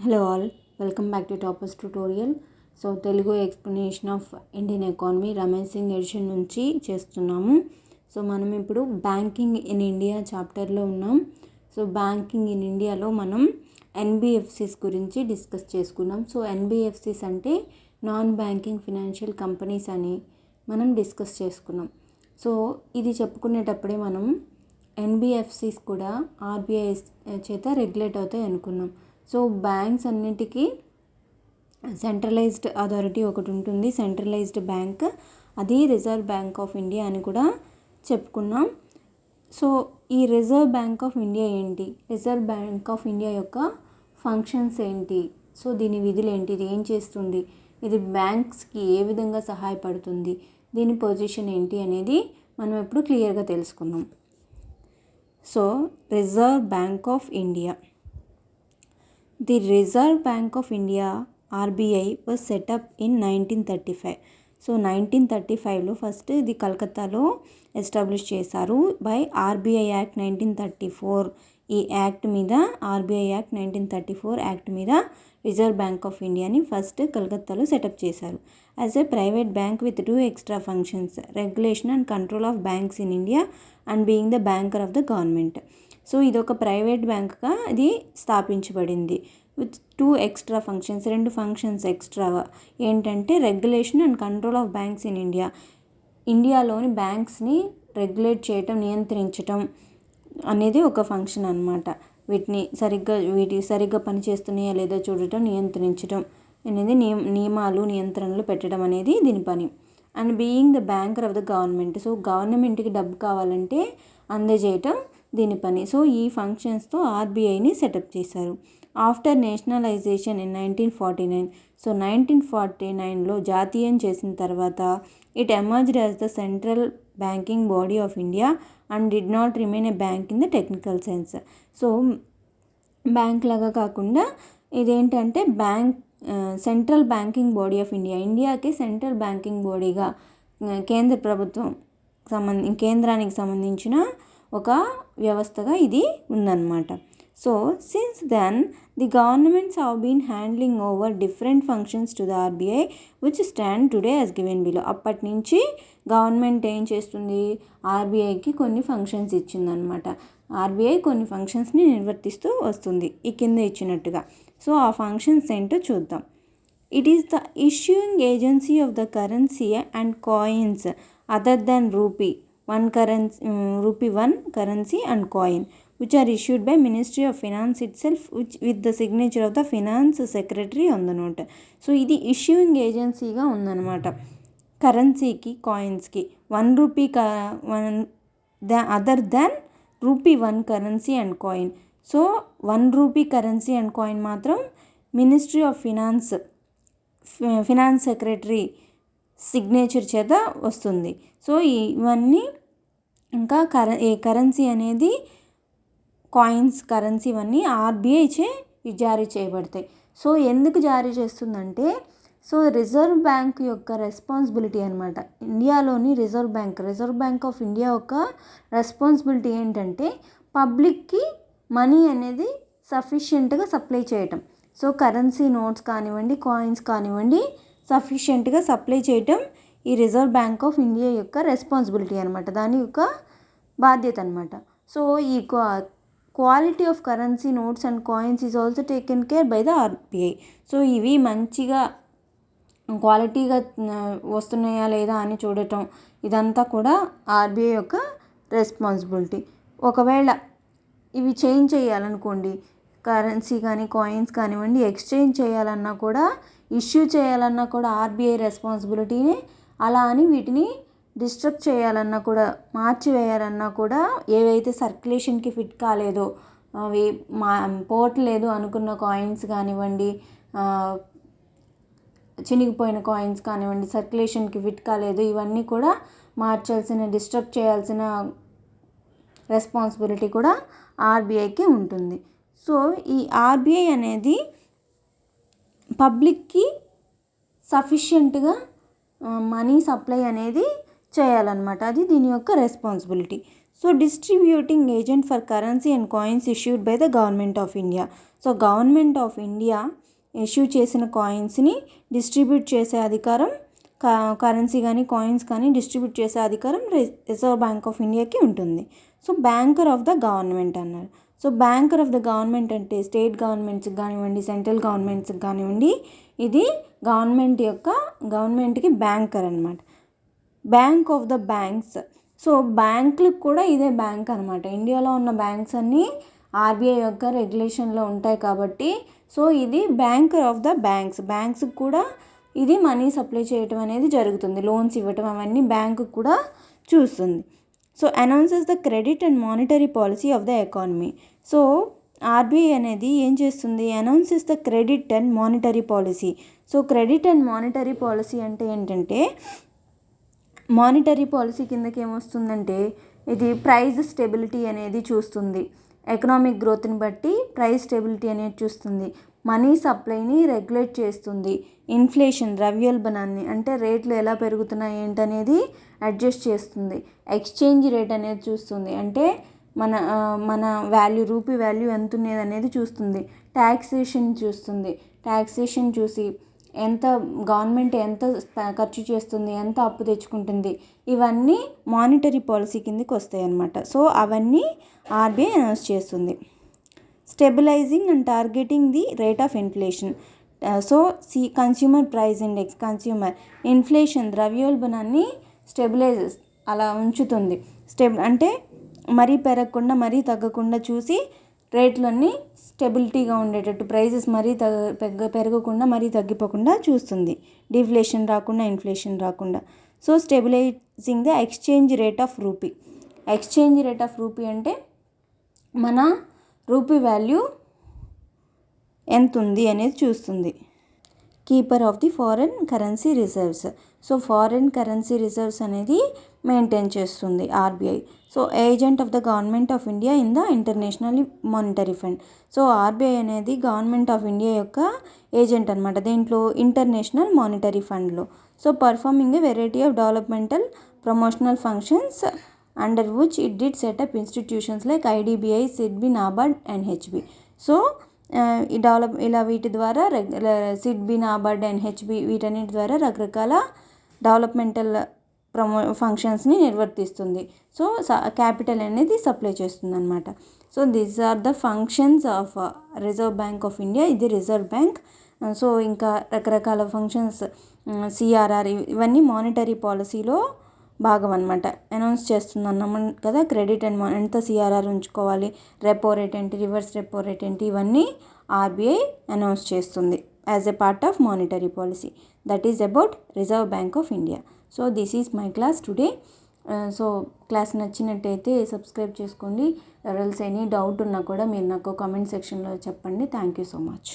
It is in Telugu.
Hello all, welcome back to toppers tutorial. So Telugu explanation of Indian economy రమేసింగ్ edition నుంచి చేస్తున్నాము. సో మనం ఇప్పుడు బ్యాంకింగ్ ఇన్ ఇండియా చాప్టర్లో ఉన్నాం. సో బ్యాంకింగ్ ఇన్ ఇండియాలో మనం ఎన్బిఎఫ్సిస్ గురించి డిస్కస్ చేసుకున్నాం. సో ఎన్బిఎఫ్సిస్ అంటే నాన్ బ్యాంకింగ్ ఫినాన్షియల్ కంపెనీస్ అని మనం డిస్కస్ చేసుకున్నాం. సో ఇది చెప్పుకునేటప్పుడే మనం ఎన్బిఎఫ్సిస్ కూడా ఆర్బీఐ చేత రెగ్యులేట్ అవుతాయి అనుకున్నాం. సో బ్యాంక్స్ అన్నిటికీ సెంట్రలైజ్డ్ అథారిటీ ఒకటి ఉంటుంది, సెంట్రలైజ్డ్ బ్యాంక్, అది రిజర్వ్ బ్యాంక్ ఆఫ్ ఇండియా అని కూడా చెప్పుకున్నాం. సో ఈ రిజర్వ్ బ్యాంక్ ఆఫ్ ఇండియా ఏంటి, రిజర్వ్ బ్యాంక్ ఆఫ్ ఇండియా యొక్క ఫంక్షన్స్ ఏంటి, సో దీని విధులు ఏంటి, ఇది ఏం చేస్తుంది, ఇది బ్యాంక్స్కి ఏ విధంగా సహాయపడుతుంది, దీని పొజిషన్ ఏంటి అనేది మనం ఇప్పుడు క్లియర్గా తెలుసుకుందాం. So reserve bank of India. The Reserve Bank of India RBI was set up in 1935. So 1935లో ఫస్ట్ ఇది కలకత్తాలో ఎస్టాబ్లిష్ చేశారు బై ఆర్బీఐ యాక్ట్ 1934. ఈ యాక్ట్ మీద ఆర్బీఐ యాక్ట్ 1934 యాక్ట్ మీద రిజర్వ్ బ్యాంక్ ఆఫ్ ఇండియాని ఫస్ట్ కలకత్తాలో సెటప్ చేశారు. As a private bank with 2 extra functions, regulation and control of banks in India and being the banker of the government. So ఇది ఒక ప్రైవేట్ బ్యాంక్గా ఇది స్థాపించబడింది విత్ 2 extra functions, 2 ఫంక్షన్స్ ఎక్స్ట్రాగా ఏంటంటే regulation and control of banks in India, ఇండియాలోని బ్యాంక్స్ని రెగ్యులేట్ చేయటం, నియంత్రించటం అనేది ఒక ఫంక్షన్ అన్నమాట. వీటి సరిగ్గా పనిచేస్తున్నాయా లేదా చూడటం, నియంత్రించడం అనేది నియమాలు నియంత్రణలు పెట్టడం అనేది దీని పని. And being the banker of the government, so గవర్నమెంట్కి డబ్బు కావాలంటే అందజేయటం దీని పని. సో ఈ ఫంక్షన్స్తో ఆర్బీఐని సెటప్ చేశారు. ఆఫ్టర్ నేషనలైజేషన్ ఇన్ 1949, సో 1949లో జాతీయం చేసిన తర్వాత it emerged as the central banking body of India and did not remain a bank in the technical sense. So bank లాగా కాకుండా ఇదేంటంటే central banking body of India, ఇండియాకి సెంట్రల్ బ్యాంకింగ్ బాడీగా కేంద్ర ప్రభుత్వం కేంద్రానికి సంబంధించిన ఒక వ్యవస్థగా ఇది ఉందన్నమాట. So since then the governments have been handling over different functions to the RBI which stand today as given below. అప్పటి నుంచి గవర్నమెంట్ ఏం చేస్తుంది, ఆర్బీఐకి కొన్ని ఫంక్షన్స్ ఇచ్చిందనమాట. ఆర్బీఐ కొన్ని ఫంక్షన్స్ని నిర్వర్తిస్తూ వస్తుంది ఈ కింద ఇచ్చినట్టుగా. సో ఆ ఫంక్షన్స్ ఏంటో చూద్దాం. It is the issuing agency of the currency and coins other than rupee 1 currency and coin which are issued by Ministry of Finance itself with the signature of the Finance Secretary on the note. So ఇది ఇష్యూయింగ్ ఏజెన్సీగా ఉందన్నమాట. కరెన్సీకి, కాయిన్స్కి 1 rupee other than rupee 1 currency and coin. So 1 rupee currency and coin మాత్రం ministry of finance secretary signature చేత వస్తుంది. సో ఇవన్నీ ఇంకా కరెన్సీ అనేది, కాయిన్స్, కరెన్సీ ఇవన్నీ ఆర్బీఐ చే జారీ చేయబడతాయి. సో ఎందుకు జారీ చేస్తుందంటే, సో రిజర్వ్ బ్యాంక్ యొక్క రెస్పాన్సిబిలిటీ అనమాట. ఇండియాలోని రిజర్వ్ బ్యాంక్ ఆఫ్ ఇండియా యొక్క రెస్పాన్సిబిలిటీ ఏంటంటే పబ్లిక్కి మనీ అనేది సఫిషియెంట్గా సప్లై చేయటం. సో కరెన్సీ నోట్స్ కానివ్వండి, కాయిన్స్ కానివ్వండి సఫిషియెంట్గా సప్లై చేయటం ఈ రిజర్వ్ బ్యాంక్ ఆఫ్ ఇండియా యొక్క రెస్పాన్సిబిలిటీ అనమాట, దాని యొక్క బాధ్యత అనమాట. సో ఈ quality of currency notes and coins is also taken care bye the RBI. So ఇవి మంచిగా క్వాలిటీగా వస్తున్నాయా లేదా అని చూడటం, ఇదంతా కూడా ఆర్బీఐ యొక్క రెస్పాన్సిబిలిటీ. ఒకవేళ ఇవి చేంజ్ చేయాలనుకోండి, కరెన్సీ కానీ కాయిన్స్ కానివ్వండి ఎక్స్చేంజ్ చేయాలన్నా కూడా, ఇష్యూ చేయాలన్నా కూడా ఆర్బీఐ రెస్పాన్సిబిలిటీనే. అలా అని వీటిని డిస్ట్రక్ట్ చేయాలన్నా కూడా, మార్చివేయాలన్నా కూడా, ఏవైతే సర్క్యులేషన్కి ఫిట్ కాలేదో, అవి పోవట్లేదు అనుకున్న కాయిన్స్ కానివ్వండి, చినిగిపోయిన కాయిన్స్ కానివ్వండి, సర్క్యులేషన్కి ఫిట్ కాలేదు, ఇవన్నీ కూడా మార్చాల్సిన, డిస్ట్రక్ట్ చేయాల్సిన రెస్పాన్సిబిలిటీ కూడా ఆర్బీఐకి ఉంటుంది. సో ఈ ఆర్బీఐ అనేది పబ్లిక్కి సఫిషియెంట్గా మనీ సప్లై అనేది చేయాలన్నమాట, అది దీని యొక్క responsibility. So distributing agent for currency and coins issued by the government of India. So government of India issue చేసిన కాయిన్స్ని డిస్ట్రిబ్యూట్ చేసే అధికారం, కరెన్సీ కానీ కాయిన్స్ కానీ డిస్ట్రిబ్యూట్ చేసే అధికారం రిజర్వ్ బ్యాంక్ ఆఫ్ ఇండియాకి ఉంటుంది. So banker of the government అన్నారు. So banker of the government అంటే స్టేట్ గవర్నమెంట్స్కి కానివ్వండి, సెంట్రల్ గవర్నమెంట్స్కి కానివ్వండి, ఇది గవర్నమెంట్కి బ్యాంకర్ అనమాట. Bank of the banks. So బ్యాంకులకు కూడా ఇదే బ్యాంక్ అనమాట. ఇండియాలో ఉన్న బ్యాంక్స్ అన్నీ ఆర్బీఐ యొక్క రెగ్యులేషన్లో ఉంటాయి కాబట్టి సో ఇది బ్యాంకర్ ఆఫ్ ద బ్యాంక్స్. బ్యాంక్స్కి కూడా ఇది మనీ సప్లై చేయటం అనేది జరుగుతుంది, లోన్స్ ఇవ్వటం అవన్నీ బ్యాంకు కూడా చూస్తుంది. So announces the credit and monetary policy of the economy. So RBI అనేది ఏం చేస్తుంది, announces the credit and monetary policy. So credit and monetary policy అంటే ఏంటంటే, మానిటరీ పాలసీ కిందకి ఏమొస్తుందంటే ఇది ప్రైస్ స్టెబిలిటీ అనేది చూస్తుంది, ఎకనామిక్ గ్రోత్ని బట్టి ప్రైస్ స్టెబిలిటీ అనేది చూస్తుంది, మనీ సప్లైని రెగ్యులేట్ చేస్తుంది, ఇన్ఫ్లేషన్ ద్రవ్యోల్బణాన్ని అంటే రేట్లు ఎలా పెరుగుతున్నాయి ఏంటనేది అడ్జస్ట్ చేస్తుంది, ఎక్స్చేంజ్ రేట్ అనేది చూస్తుంది అంటే మన వాల్యూ రూపీ వాల్యూ ఎంత ఉన్నది అనేది చూస్తుంది, ట్యాక్సేషన్ చూస్తుంది, ట్యాక్సేషన్ చూసి ఎంత గవర్నమెంట్ ఎంత ఖర్చు చేస్తుంది, ఎంత అప్పు తెచ్చుకుంటుంది, ఇవన్నీ మానిటరీ పాలసీ కిందకి వస్తాయి అన్నమాట. సో అవన్నీ ఆర్బీఐ అనౌన్స్ చేస్తుంది. Stabilising and targeting the rate of inflation. So consumer price index, consumer inflation ద్రవ్యోల్బణాన్ని స్టెబిలైజెస్ అలా ఉంచుతుంది. అంటే మరీ పెరగకుండా మరీ తగ్గకుండా చూసి రేట్లన్నీ స్టెబిలిటీగా ఉండేటట్టు, ప్రైజెస్ మరీ పెరగకుండా మరీ తగ్గిపోకుండా చూస్తుంది, డిఫ్లేషన్ రాకుండా ఇన్ఫ్లేషన్ రాకుండా. So stabilising the exchange rate of rupee. Exchange rate of rupee అంటే మన రూపీ వాల్యూ ఎంత ఉంది అనేది చూస్తుంది. Keeper of the foreign currency reserves. So foreign currency reserves అనేది మెయింటైన్ చేస్తుంది RBI. So agent of the government of India in the international monetary fund. So RBI అనేది గవర్నమెంట్ ఆఫ్ ఇండియా యొక్క ఏజెంట్ అనమాట దీంట్లో ఇంటర్నేషనల్ మానిటరీ ఫండ్లో. So performing A variety of developmental promotional functions under which it did set up institutions like IDBI, SIDBI, NABARD, NHB. So ఇలా వీటి ద్వారా సిడ్బి, నాబార్డ్, ఎన్హెచ్బి వీటన్నిటి ద్వారా రకరకాల డెవలప్మెంటల్ ఫంక్షన్స్ని నిర్వర్తిస్తుంది. సో క్యాపిటల్ అనేది సప్లై చేస్తుంది అనమాట. So these are the functions of reserve bank of India. ఇది రిజర్వ్ బ్యాంక్. సో ఇంకా రకరకాల ఫంక్షన్స్, సిఆర్ఆర్ ఇవన్నీ మానిటరీ పాలసీలో భాగం అనమాట. అనౌన్స్ చేస్తుంది అన్నాం కదా, క్రెడిట్ అండ్ ఎంత సిఆర్ఆర్ ఉంచుకోవాలి, రెపో రేట్ ఏంటి, రివర్స్ రెపో రేట్ ఏంటి, ఇవన్నీ ఆర్బీఐ అనౌన్స్ చేస్తుంది as a part of monetary policy. That is about reserve bank of India. So this is my class today. So class నచ్చినట్టయితే సబ్స్క్రైబ్ చేసుకోండి. ఎల్స్ ఎనీ డౌట్ ఉన్నా కూడా మీరు నాకు కామెంట్ సెక్షన్లో చెప్పండి. Thank you so much.